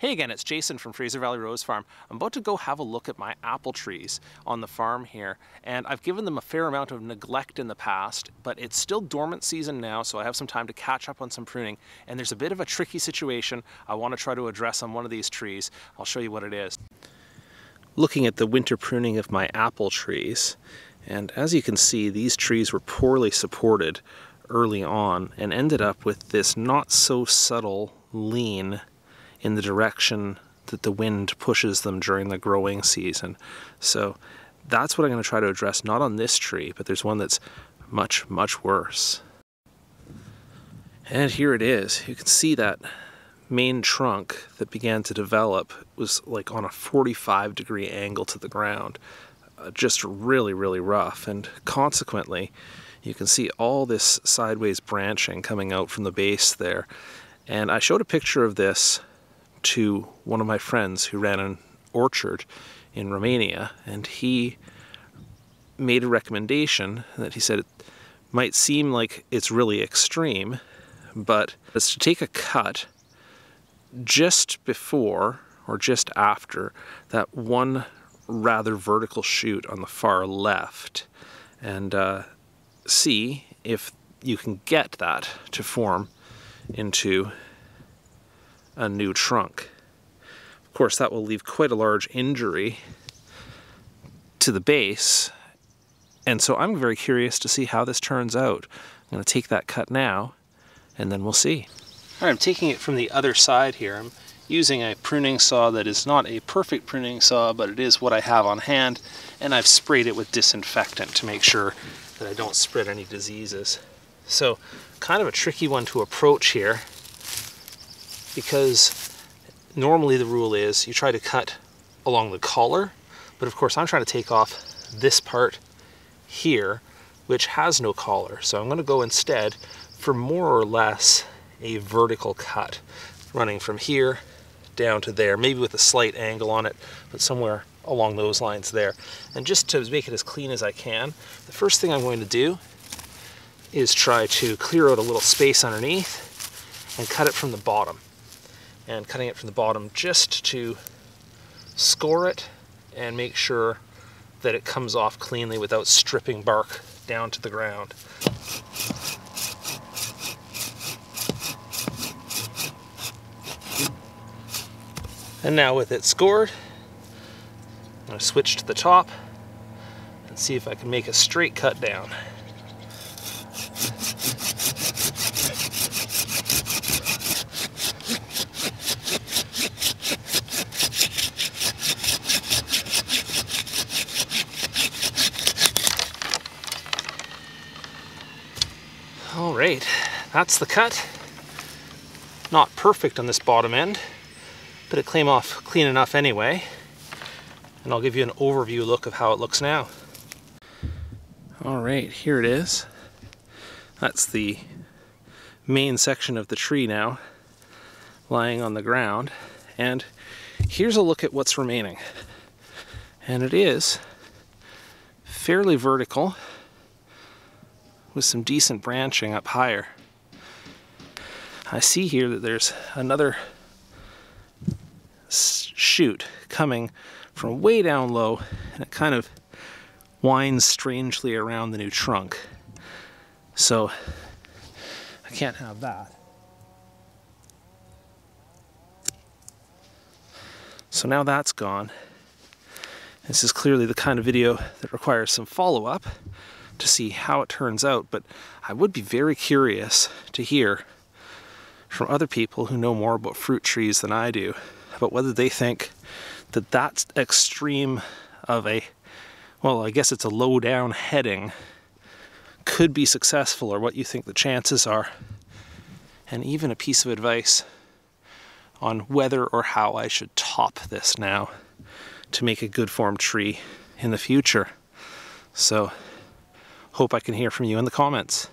Hey again, it's Jason from Fraser Valley Rose Farm. I'm about to go have a look at my apple trees on the farm here, and I've given them a fair amount of neglect in the past, but it's still dormant season now, so I have some time to catch up on some pruning, and there's a bit of a tricky situation I want to try to address on one of these trees. I'll show you what it is. Looking at the winter pruning of my apple trees, and as you can see, these trees were poorly supported early on and ended up with this not so subtle lean in the direction that the wind pushes them during the growing season. So that's what I'm going to try to address, not on this tree, but there's one that's much, much worse. And here it is. You can see that main trunk that began to develop was like on a 45-degree angle to the ground. Just really, really rough, and consequently you can see all this sideways branching coming out from the base there. And I showed a picture of this to one of my friends who ran an orchard in Romania, and he made a recommendation that he said it might seem like it's really extreme, but it's to take a cut just before or just after that one rather vertical shoot on the far left, and see if you can get that to form into a new trunk. Of course, that will leave quite a large injury to the base, and so I'm very curious to see how this turns out. I'm going to take that cut now, and then we'll see. All right, I'm taking it from the other side here. I'm using a pruning saw that is not a perfect pruning saw, but it is what I have on hand, and I've sprayed it with disinfectant to make sure that I don't spread any diseases. So, kind of a tricky one to approach here, because normally the rule is you try to cut along the collar, but of course I'm trying to take off this part here, which has no collar. So I'm going to go instead for more or less a vertical cut, running from here down to there, maybe with a slight angle on it, but somewhere along those lines there. And just to make it as clean as I can, the first thing I'm going to do is try to clear out a little space underneath and cut it from the bottom. And cutting it from the bottom just to score it and make sure that it comes off cleanly without stripping bark down to the ground. And now with it scored, I'm going to switch to the top and see if I can make a straight cut down. All right, that's the cut. Not perfect on this bottom end, but it came off clean enough anyway. And I'll give you an overview look of how it looks now. All right, here it is. That's the main section of the tree now, lying on the ground. And here's a look at what's remaining. And it is fairly vertical, with some decent branching up higher. I see here that there's another shoot coming from way down low, and it kind of winds strangely around the new trunk. So I can't have that. So now that's gone. This is clearly the kind of video that requires some follow-up to see how it turns out, but I would be very curious to hear from other people who know more about fruit trees than I do about whether they think that that's extreme of a, well, I guess it's a low down heading, could be successful, or what you think the chances are, and even a piece of advice on whether or how I should top this now to make a good formed tree in the future. So hope I can hear from you in the comments.